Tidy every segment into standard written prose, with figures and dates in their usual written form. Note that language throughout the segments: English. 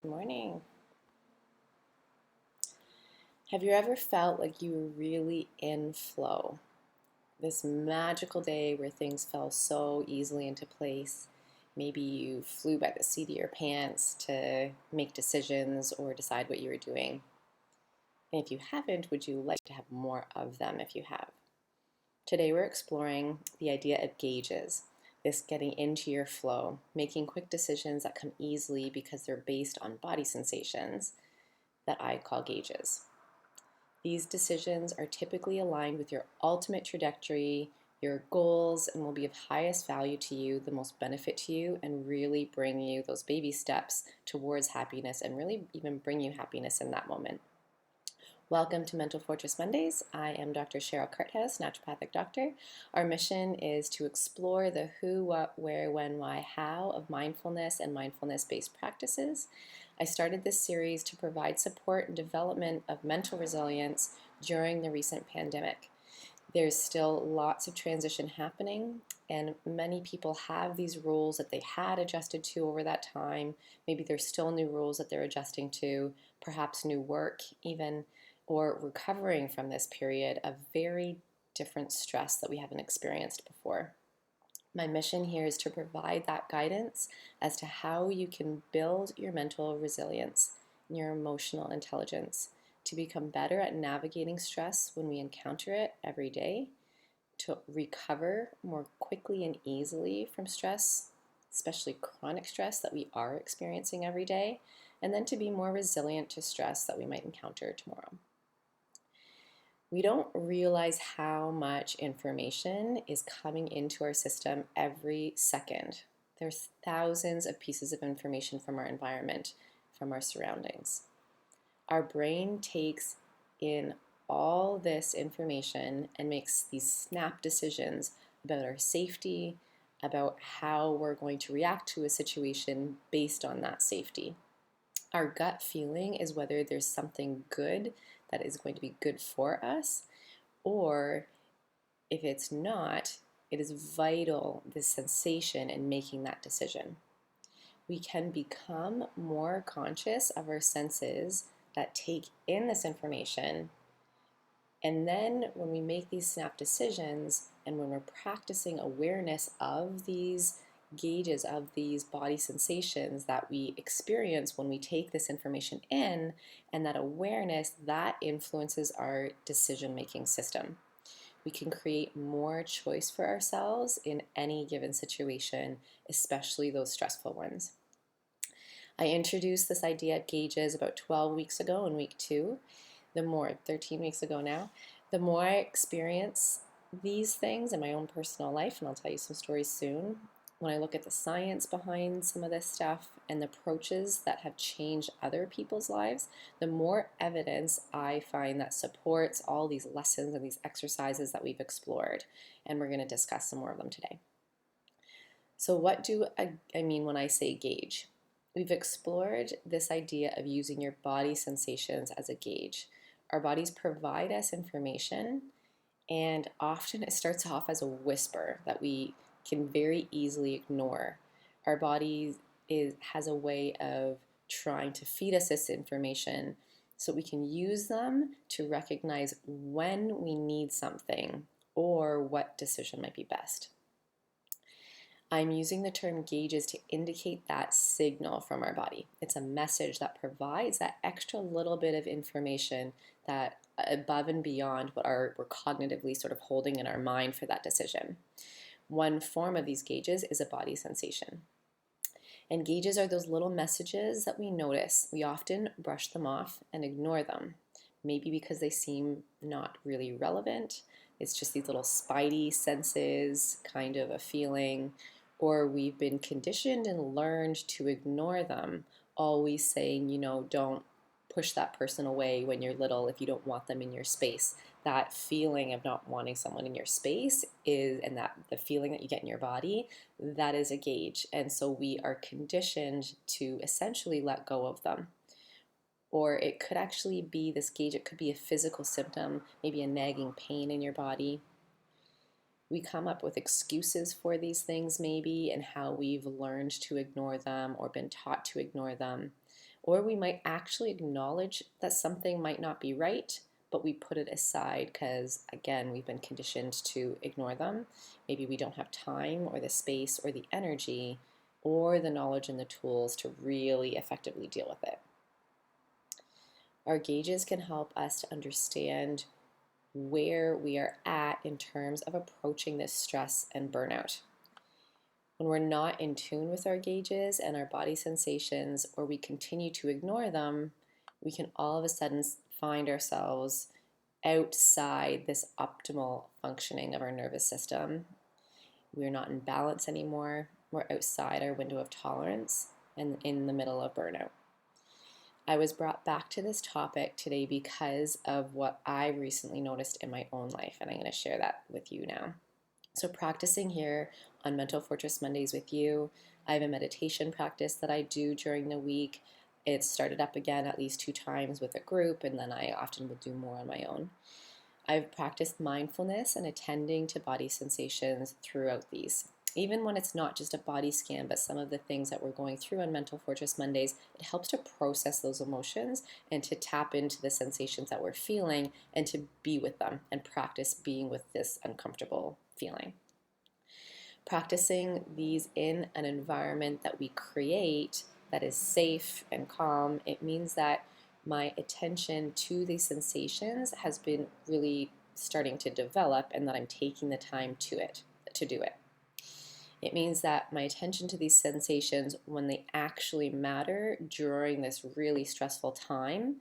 Good morning. Have you ever felt like you were really in flow? This magical day where things fell so easily into place. Maybe you flew by the seat of your pants to make decisions or decide what you were doing. And if you haven't, would you like to have more of them if you have? Today we're exploring the idea of gauges. This getting into your flow, making quick decisions that come easily because they're based on body sensations that I call gauges. These decisions are typically aligned with your ultimate trajectory, your goals, and will be of highest value to you, the most benefit to you, and really bring you those baby steps towards happiness and really even bring you happiness in that moment. Welcome to Mental Fortress Mondays. I am Dr. Cheryl Carthouse, naturopathic doctor. Our mission is to explore the who, what, where, when, why, how of mindfulness and mindfulness-based practices. I started this series to provide support and development of mental resilience during the recent pandemic. There's still lots of transition happening, and many people have these rules that they had adjusted to over that time. Maybe there's still new rules that they're adjusting to, perhaps new work even, or recovering from this period of very different stress that we haven't experienced before. My mission here is to provide that guidance as to how you can build your mental resilience and your emotional intelligence to become better at navigating stress when we encounter it every day, to recover more quickly and easily from stress, especially chronic stress that we are experiencing every day, and then to be more resilient to stress that we might encounter tomorrow. We don't realize how much information is coming into our system every second. There's thousands of pieces of information from our environment, from our surroundings. Our brain takes in all this information and makes these snap decisions about our safety, about how we're going to react to a situation based on that safety. Our gut feeling is whether there's something good that is going to be good for us, or if it's not, it is vital, this sensation in making that decision. We can become more conscious of our senses that take in this information. And then when we make these snap decisions and when we're practicing awareness of these gauges, of these body sensations that we experience when we take this information in, and that awareness, that influences our decision-making system. We can create more choice for ourselves in any given situation, especially those stressful ones. I introduced this idea of gauges about 12 weeks ago in week 2, 13 weeks ago now. The more I experience these things in my own personal life, and I'll tell you some stories soon, when I look at the science behind some of this stuff and the approaches that have changed other people's lives, the more evidence I find that supports all these lessons and these exercises that we've explored. And we're going to discuss some more of them today. So what do I mean when I say gauge? We've explored this idea of using your body sensations as a gauge. Our bodies provide us information, and often it starts off as a whisper that we can very easily ignore. Our body has a way of trying to feed us this information so we can use them to recognize when we need something or what decision might be best. I'm using the term gauges to indicate that signal from our body. It's a message that provides that extra little bit of information that above and beyond what we're cognitively sort of holding in our mind for that decision. One form of these gauges is a body sensation. And gauges are those little messages that we notice. We often brush them off and ignore them, maybe because they seem not really relevant. It's just these little spidey senses, kind of a feeling, or we've been conditioned and learned to ignore them, always saying, don't push that person away when you're little if you don't want them in your space. That feeling of not wanting someone in your space and that the feeling that you get in your body, that is a gauge. And so we are conditioned to essentially let go of them. Or it could actually be this gauge, it could be a physical symptom, maybe a nagging pain in your body. We come up with excuses for these things maybe and how we've learned to ignore them or been taught to ignore them. Or we might actually acknowledge that something might not be right, but we put it aside because, again, we've been conditioned to ignore them. Maybe we don't have time or the space or the energy or the knowledge and the tools to really effectively deal with it. Our gauges can help us to understand where we are at in terms of approaching this stress and burnout. When we're not in tune with our gauges and our body sensations, or we continue to ignore them, we can all of a sudden find ourselves outside this optimal functioning of our nervous system. We're not in balance anymore. We're outside our window of tolerance and in the middle of burnout. I was brought back to this topic today because of what I recently noticed in my own life, and I'm going to share that with you now. So, practicing here on Mental Fortress Mondays with you, I have a meditation practice that I do during the week. It's started up again at least 2 times with a group, and then I often will do more on my own. I've practiced mindfulness and attending to body sensations throughout these. Even when it's not just a body scan, but some of the things that we're going through on Mental Fortress Mondays, it helps to process those emotions and to tap into the sensations that we're feeling and to be with them and practice being with this uncomfortable feeling. Practicing these in an environment that we create that is safe and calm, it means that my attention to these sensations has been really starting to develop and that I'm taking the time to do it. It means that my attention to these sensations, when they actually matter during this really stressful time,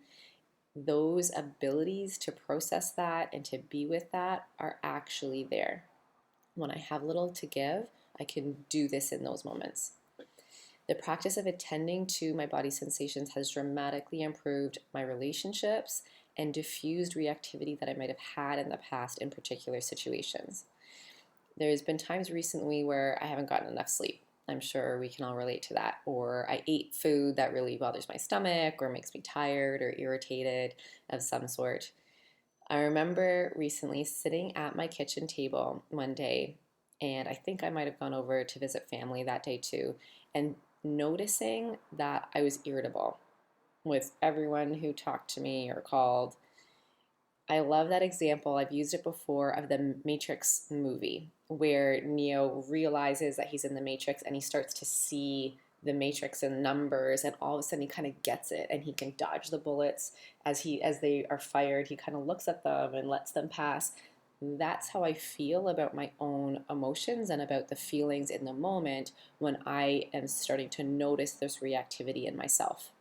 those abilities to process that and to be with that are actually there. When I have little to give, I can do this in those moments. The practice of attending to my body sensations has dramatically improved my relationships and diffused reactivity that I might have had in the past in particular situations. There's been times recently where I haven't gotten enough sleep. I'm sure we can all relate to that. Or I ate food that really bothers my stomach or makes me tired or irritated of some sort. I remember recently sitting at my kitchen table one day, and I think I might have gone over to visit family that day too, and noticing that I was irritable with everyone who talked to me or called. I love that example. I've used it before of the Matrix movie where Neo realizes that he's in the Matrix and he starts to see the Matrix in numbers, and all of a sudden he kind of gets it and he can dodge the bullets as they are fired. He kind of looks at them and lets them pass. That's how I feel about my own emotions and about the feelings in the moment when I am starting to notice this reactivity in myself.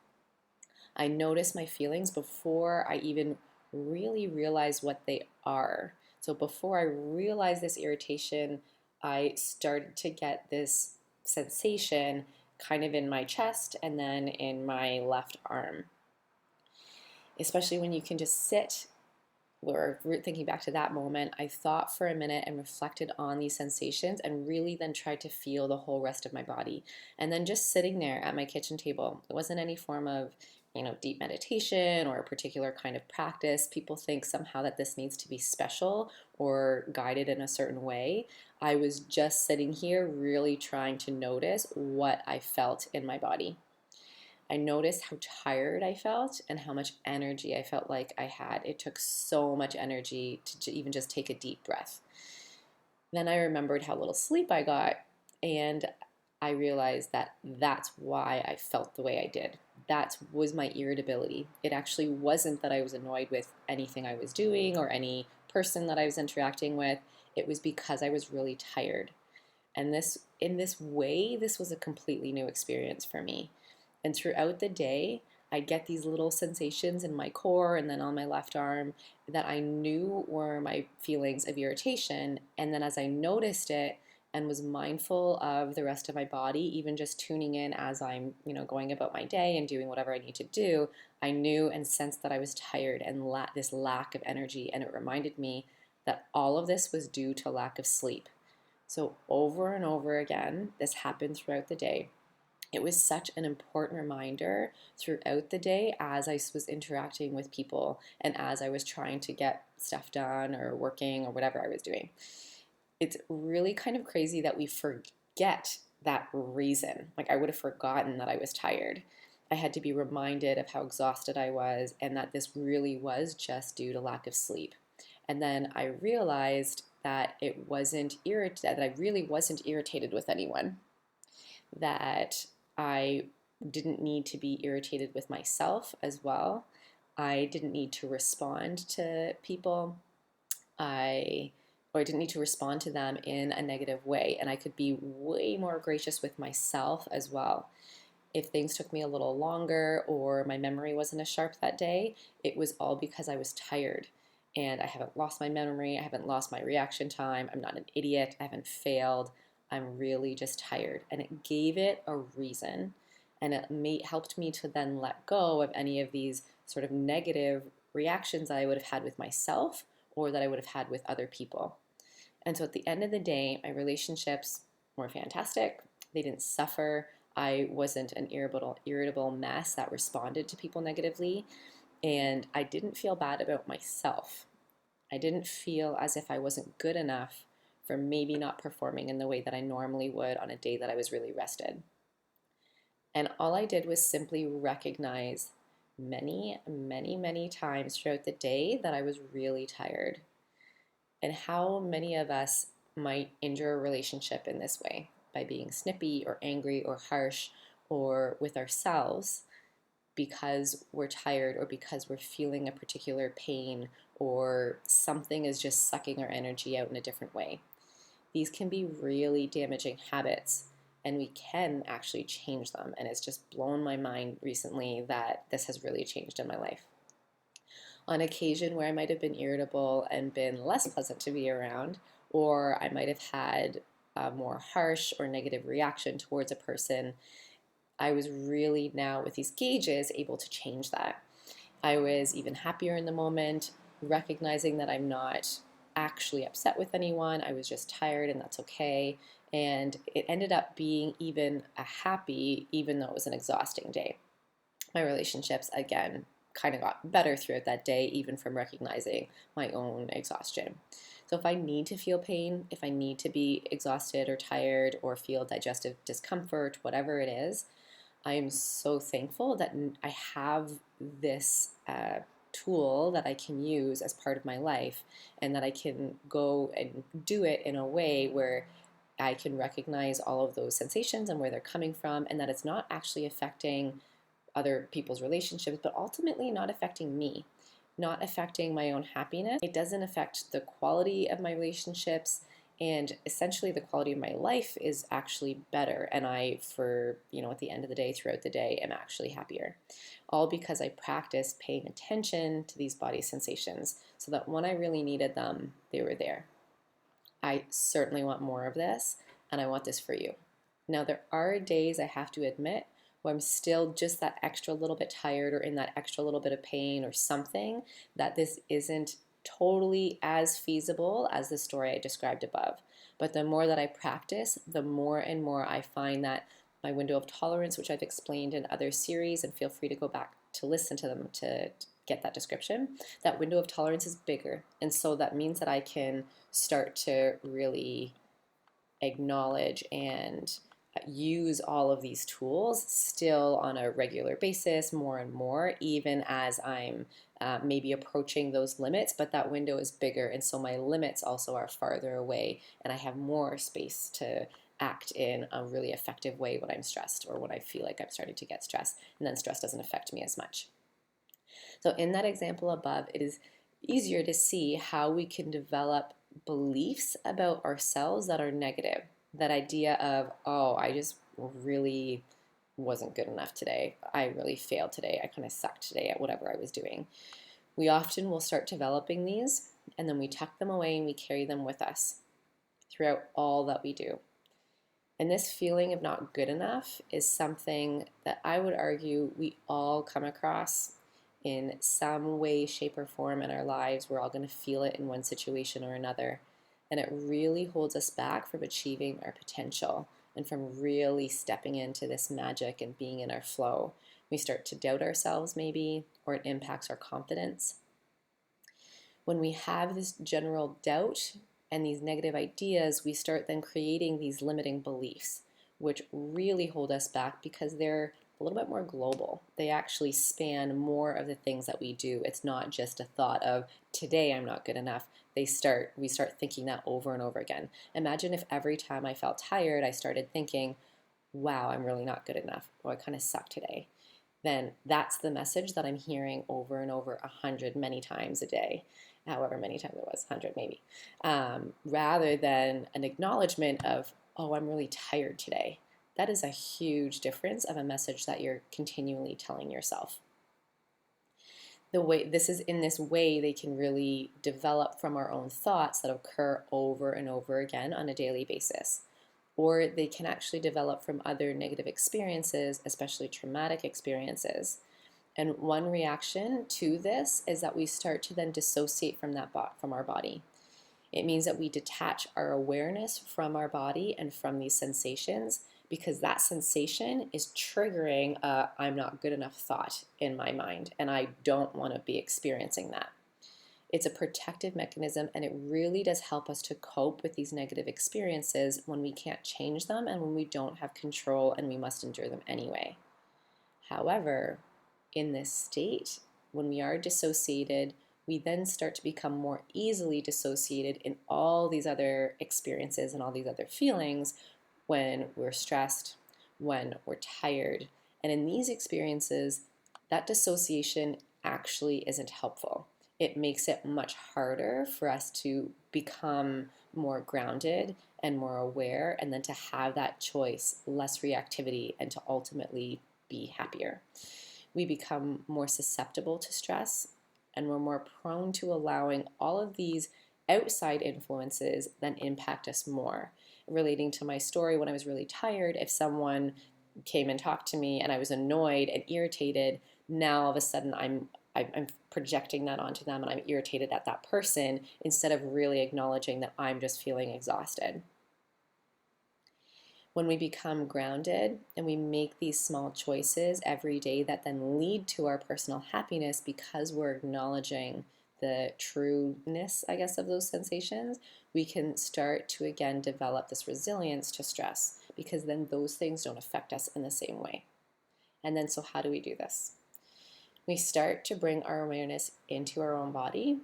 I notice my feelings before I even really realize what they are. So before I realized this irritation, I started to get this sensation kind of in my chest and then in my left arm. Especially when you can just sit, or thinking back to that moment, I thought for a minute and reflected on these sensations and really then tried to feel the whole rest of my body. And then just sitting there at my kitchen table, it wasn't any form of deep meditation or a particular kind of practice. People think somehow that this needs to be special or guided in a certain way. I was just sitting here really trying to notice what I felt in my body. I noticed how tired I felt and how much energy I felt like I had. It took so much energy to even just take a deep breath. Then I remembered how little sleep I got, and I realized that that's why I felt the way I did. That was my irritability. It actually wasn't that I was annoyed with anything I was doing or any person that I was interacting with. It was because I was really tired. And in this way, this was a completely new experience for me. And throughout the day, I'd get these little sensations in my core and then on my left arm that I knew were my feelings of irritation. And then as I noticed it and was mindful of the rest of my body, even just tuning in as I'm, going about my day and doing whatever I need to do, I knew and sensed that I was tired and this lack of energy. And it reminded me that all of this was due to lack of sleep. So over and over again, this happened throughout the day. It was such an important reminder throughout the day as I was interacting with people and as I was trying to get stuff done or working or whatever I was doing. It's really kind of crazy that we forget that reason. Like I would have forgotten that I was tired. I had to be reminded of how exhausted I was and that this really was just due to lack of sleep. And then I realized that that I really wasn't irritated with anyone, that I didn't need to be irritated with myself as well. I didn't need to respond to people. I or I didn't need to respond to them in a negative way, and I could be way more gracious with myself as well. If things took me a little longer or my memory wasn't as sharp that day, it was all because I was tired. And I haven't lost my memory, I haven't lost my reaction time, I'm not an idiot, I haven't failed. I'm really just tired. And it gave it a reason. And helped me to then let go of any of these sort of negative reactions I would have had with myself or that I would have had with other people. And so at the end of the day, my relationships were fantastic. They didn't suffer. I wasn't an irritable mess that responded to people negatively. And I didn't feel bad about myself. I didn't feel as if I wasn't good enough for maybe not performing in the way that I normally would on a day that I was really rested. And all I did was simply recognize many, many, many times throughout the day that I was really tired. And how many of us might injure a relationship in this way by being snippy or angry or harsh or with ourselves because we're tired or because we're feeling a particular pain or something is just sucking our energy out in a different way. These can be really damaging habits and we can actually change them. And it's just blown my mind recently that this has really changed in my life. On occasion where I might have been irritable and been less pleasant to be around, or I might have had a more harsh or negative reaction towards a person, I was really now with these gauges able to change that. I was even happier in the moment, recognizing that I'm not actually upset with anyone. I was just tired and that's okay. And it ended up being even a happy, even though it was an exhausting day. My relationships, again, kind of got better throughout that day, even from recognizing my own exhaustion. So if I need to feel pain, if I need to be exhausted or tired or feel digestive discomfort, whatever it is, I am so thankful that I have this tool that I can use as part of my life and that I can go and do it in a way where I can recognize all of those sensations and where they're coming from, and that it's not actually affecting other people's relationships, but ultimately not affecting me, not affecting my own happiness. It doesn't affect the quality of my relationships, and essentially the quality of my life is actually better. And at the end of the day, throughout the day, am actually happier. All because I practiced paying attention to these body sensations so that when I really needed them, they were there. I certainly want more of this, and I want this for you. Now, there are days I have to admit where I'm still just that extra little bit tired or in that extra little bit of pain or something, that this isn't totally as feasible as the story I described above. But the more that I practice, the more and more I find that my window of tolerance, which I've explained in other series, and feel free to go back to listen to them to get that description, that window of tolerance is bigger. And so that means that I can start to really acknowledge and use all of these tools still on a regular basis, more and more, even as I'm maybe approaching those limits, but that window is bigger. And so my limits also are farther away, and I have more space to act in a really effective way when I'm stressed or when I feel like I'm starting to get stressed, and then stress doesn't affect me as much. So in that example above, it is easier to see how we can develop beliefs about ourselves that are negative. That idea of, oh, I just really wasn't good enough today. I really failed today. I kind of sucked today at whatever I was doing. We often will start developing these, and then we tuck them away and we carry them with us throughout all that we do. And this feeling of not good enough is something that I would argue we all come across in some way, shape, or form in our lives. We're all going to feel it in one situation or another. And it really holds us back from achieving our potential and from really stepping into this magic and being in our flow. We start to doubt ourselves maybe, or it impacts our confidence. When we have this general doubt and these negative ideas, we start then creating these limiting beliefs, which really hold us back because they're a little bit more global. They actually span more of the things that we do. It's not just a thought of today I'm not good enough. We start thinking that over and over again. Imagine if every time I felt tired, I started thinking, wow, I'm really not good enough. Or I kind of suck today. Then that's the message that I'm hearing over and over 100 many times a day, however many times it was, 100 maybe, rather than an acknowledgement of, oh, I'm really tired today. That is a huge difference of a message that you're continually telling yourself. In this way they can really develop from our own thoughts that occur over and over again on a daily basis, or they can actually develop from other negative experiences, especially traumatic experiences. And one reaction to this is that we start to then dissociate from our body. It means that we detach our awareness from our body and from these sensations, because that sensation is triggering a I'm not good enough thought in my mind, and I don't want to be experiencing that. It's a protective mechanism, and it really does help us to cope with these negative experiences when we can't change them and when we don't have control and we must endure them anyway. However, in this state, when we are dissociated, we then start to become more easily dissociated in all these other experiences and all these other feelings when we're stressed, when we're tired. And in these experiences, that dissociation actually isn't helpful. It makes it much harder for us to become more grounded and more aware, and then to have that choice, less reactivity, and to ultimately be happier. We become more susceptible to stress, and we're more prone to allowing all of these outside influences then impact us more. Relating to my story, when I was really tired, if someone came and talked to me and I was annoyed and irritated, now all of a sudden I'm projecting that onto them and I'm irritated at that person instead of really acknowledging that I'm just feeling exhausted. When we become grounded and we make these small choices every day that then lead to our personal happiness because we're acknowledging the trueness, I guess, of those sensations, we can start to again develop this resilience to stress, because then those things don't affect us in the same way. And then, so how do we do this? We start to bring our awareness into our own body,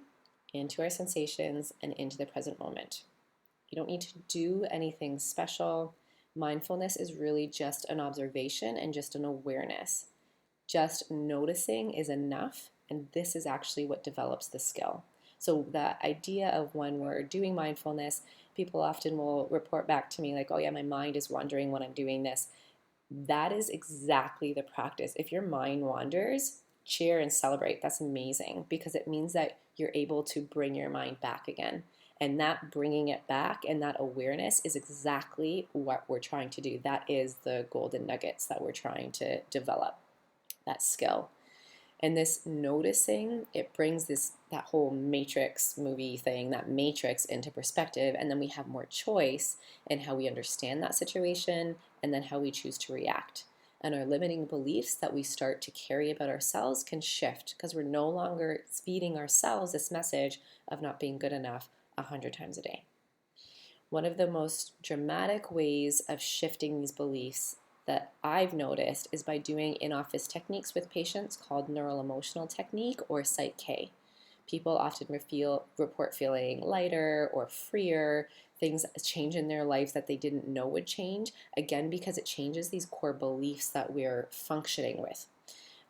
into our sensations, and into the present moment. You don't need to do anything special. Mindfulness is really just an observation and just an awareness. Just noticing is enough, and this is actually what develops the skill. So the idea of when we're doing mindfulness, people often will report back to me like, oh yeah, my mind is wandering when I'm doing this. That is exactly the practice. If your mind wanders, cheer and celebrate. That's amazing, because it means that you're able to bring your mind back again. And that bringing it back and that awareness is exactly what we're trying to do. That is the golden nuggets that we're trying to develop, that skill. And this noticing, it brings that whole Matrix movie thing, that matrix into perspective, and then we have more choice in how we understand that situation and then how we choose to react. And our limiting beliefs that we start to carry about ourselves can shift, because we're no longer feeding ourselves this message of not being good enough 100 times a day. One of the most dramatic ways of shifting these beliefs that I've noticed is by doing in-office techniques with patients called neural emotional technique, or Psych K. People often report feeling lighter or freer, things change in their lives that they didn't know would change, again, because it changes these core beliefs that we're functioning with.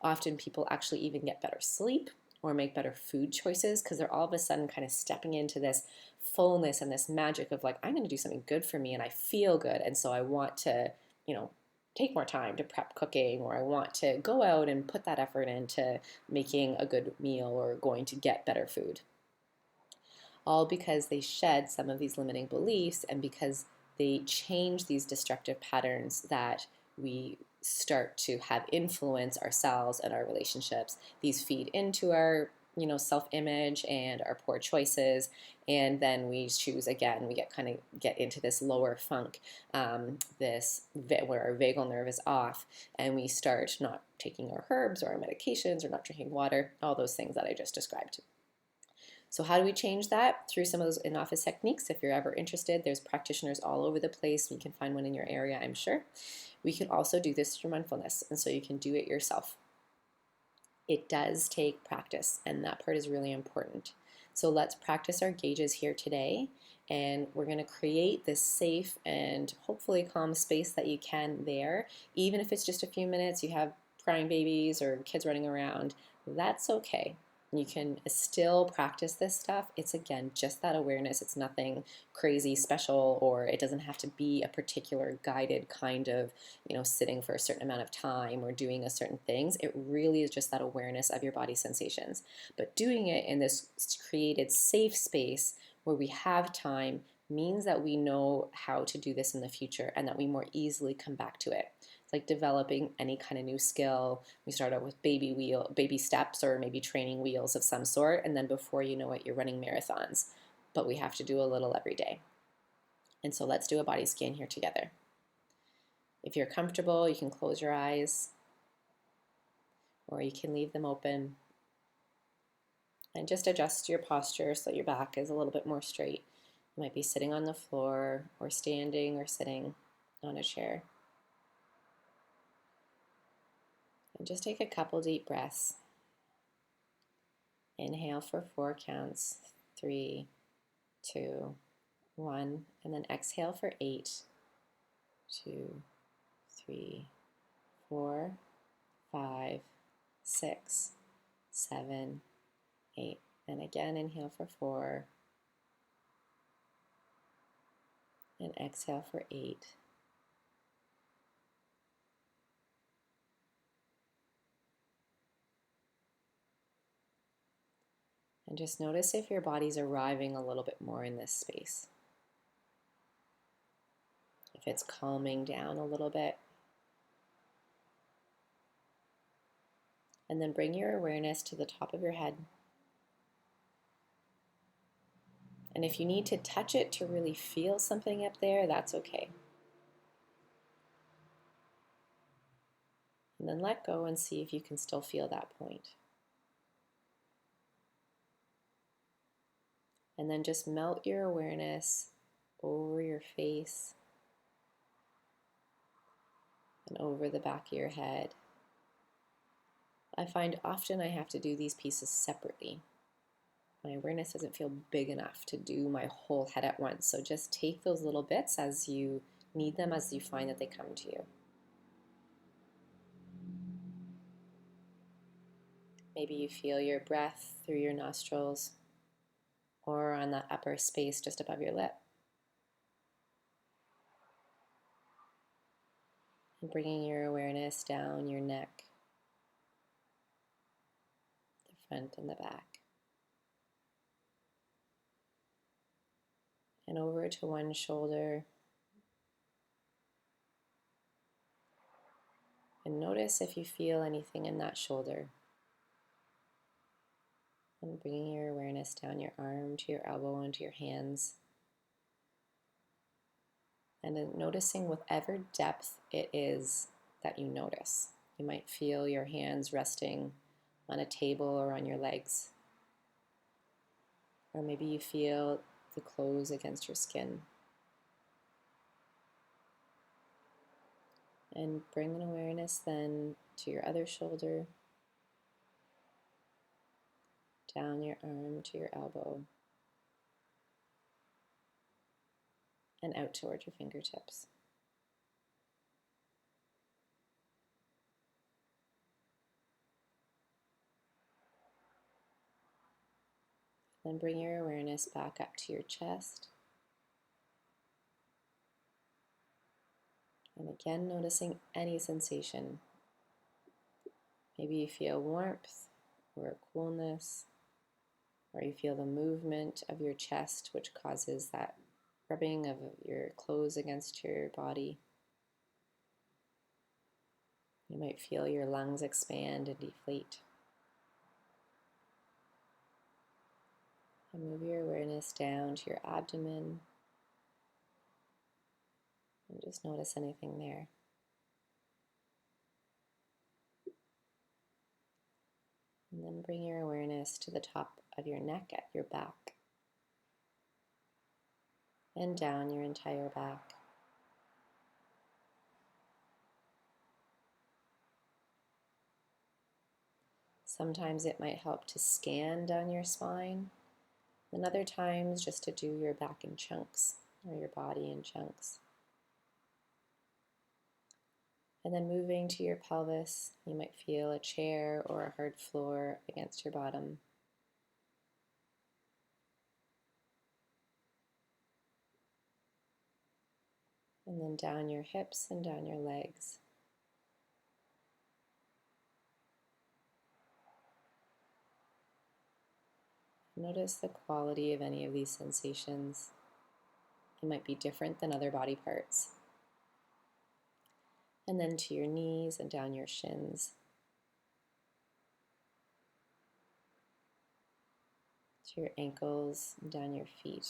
Often people actually even get better sleep or make better food choices, because they're all of a sudden kind of stepping into this fullness and this magic of like, I'm going to do something good for me and I feel good, and so I want to, take more time to prep cooking, or I want to go out and put that effort into making a good meal or going to get better food. All because they shed some of these limiting beliefs, and because they change these destructive patterns that we start to have influence ourselves and our relationships. These feed into our self-image and our poor choices, and then we choose again. We get into this lower funk, where our vagal nerve is off, and we start not taking our herbs or our medications or not drinking water, all those things that I just described. So how do we change that? Through some of those in-office techniques. If you're ever interested, there's practitioners all over the place. You can find one in your area, I'm sure. We can also do this through mindfulness, and so you can do it yourself. It does take practice, and that part is really important. So let's practice our gauges here today, and we're going to create this safe and hopefully calm space that you can there. Even if it's just a few minutes, you have crying babies or kids running around, that's okay. You can still practice this stuff. It's, again, just that awareness. It's nothing crazy special, or it doesn't have to be a particular guided kind of, sitting for a certain amount of time or doing a certain things. It really is just that awareness of your body sensations. But doing it in this created safe space where we have time means that we know how to do this in the future and that we more easily come back to it. Like developing any kind of new skill. We start out with baby steps, or maybe training wheels of some sort, and then before you know it, you're running marathons. But we have to do a little every day. And so let's do a body scan here together. If you're comfortable, you can close your eyes, or you can leave them open. And just adjust your posture so your back is a little bit more straight. You might be sitting on the floor, or standing, or sitting on a chair. And just take a couple deep breaths. Inhale for 4 counts. 3, 2, 1. And then exhale for 8, 2, 3, 4, 5, 6, 7, 8. And again, inhale for 4. And exhale for 8. And just notice if your body's arriving a little bit more in this space. If it's calming down a little bit. And then bring your awareness to the top of your head. And if you need to touch it to really feel something up there, that's okay. And then let go and see if you can still feel that point. And then just melt your awareness over your face and over the back of your head. I find often I have to do these pieces separately. My awareness doesn't feel big enough to do my whole head at once. So just take those little bits as you need them, as you find that they come to you. Maybe you feel your breath through your nostrils or on that upper space just above your lip. And bringing your awareness down your neck, the front and the back. And over to one shoulder. And notice if you feel anything in that shoulder. And bringing your awareness down your arm to your elbow and to your hands. And then noticing whatever depth it is that you notice. You might feel your hands resting on a table or on your legs. Or maybe you feel the clothes against your skin. And bring an awareness then to your other shoulder, down your arm to your elbow, and out towards your fingertips. Then bring your awareness back up to your chest. And again, noticing any sensation. Maybe you feel warmth or a coolness, or you feel the movement of your chest, which causes that rubbing of your clothes against your body. You might feel your lungs expand and deflate. And move your awareness down to your abdomen. And just notice anything there. And then bring your awareness to the top of your neck at your back and down your entire back. Sometimes it might help to scan down your spine, and other times just to do your back in chunks or your body in chunks. And then moving to your pelvis, you might feel a chair or a hard floor against your bottom. And then down your hips and down your legs. Notice the quality of any of these sensations. It might be different than other body parts. And then to your knees and down your shins. To your ankles and down your feet.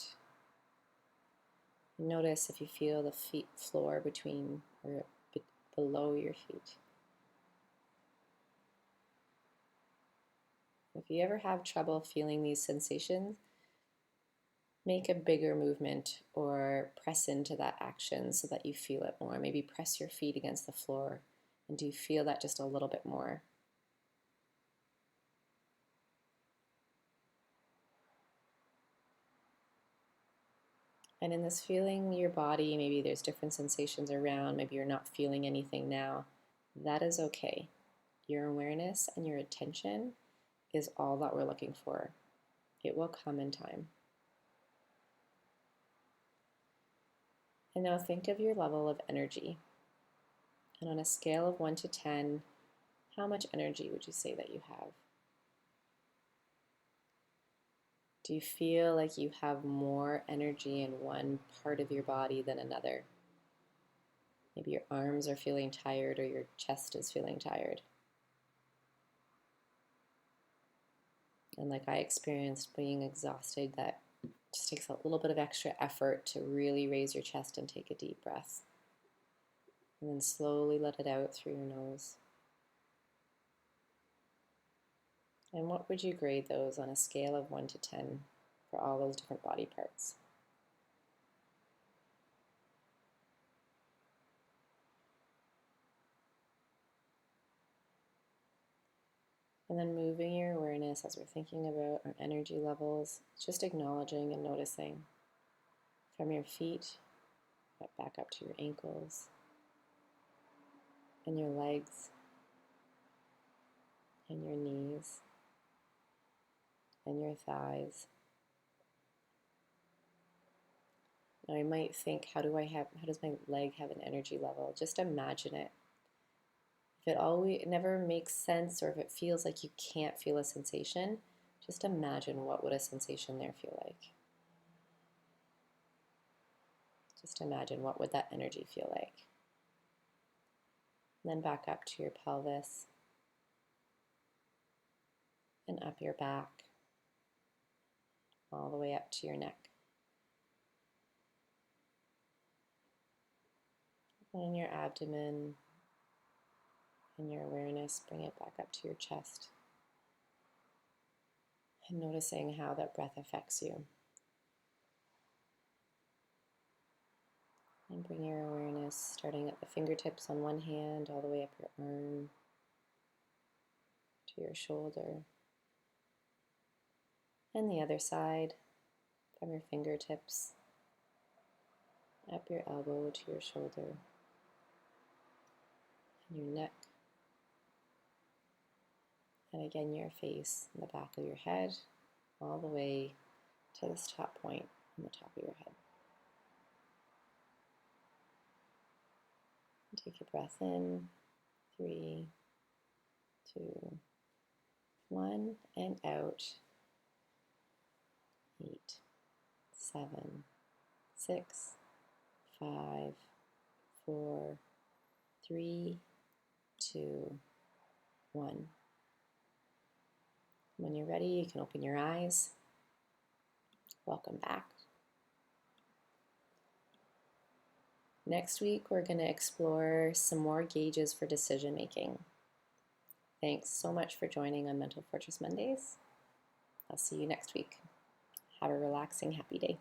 Notice if you feel the feet floor between or below your feet. If you ever have trouble feeling these sensations, make a bigger movement or press into that action so that you feel it more. Maybe press your feet against the floor and do you feel that just a little bit more. And in this feeling your body, maybe there's different sensations around, maybe you're not feeling anything now. That is okay. Your awareness and your attention is all that we're looking for. It will come in time. And now think of your level of energy. And on a scale of 1 to 10, how much energy would you say that you have? Do you feel like you have more energy in one part of your body than another? Maybe your arms are feeling tired or your chest is feeling tired. And like I experienced being exhausted, that just takes a little bit of extra effort to really raise your chest and take a deep breath. And then slowly let it out through your nose. And what would you grade those on a scale of 1 to 10 for all those different body parts? And then moving your awareness as we're thinking about our energy levels, just acknowledging and noticing from your feet back up to your ankles and your legs and your knees and your thighs. Now you might think, how does my leg have an energy level? Just imagine it. If it never makes sense, or if it feels like you can't feel a sensation, just imagine what would a sensation there feel like. Just imagine what would that energy feel like. And then back up to your pelvis and up your back, all the way up to your neck. And your abdomen and your awareness, bring it back up to your chest. And noticing how that breath affects you. And bring your awareness starting at the fingertips on one hand, all the way up your arm, to your shoulder. And the other side, from your fingertips, up your elbow to your shoulder, and your neck. And again, your face and the back of your head, all the way to this top point on the top of your head. And take a breath in, 3, 2, 1, and out, 8, 7, 6, 5, 4, 3, 2, 1. When you're ready, you can open your eyes. Welcome back. Next week, we're going to explore some more gauges for decision making. Thanks so much for joining on Mental Fortress Mondays. I'll see you next week. Have a relaxing, happy day.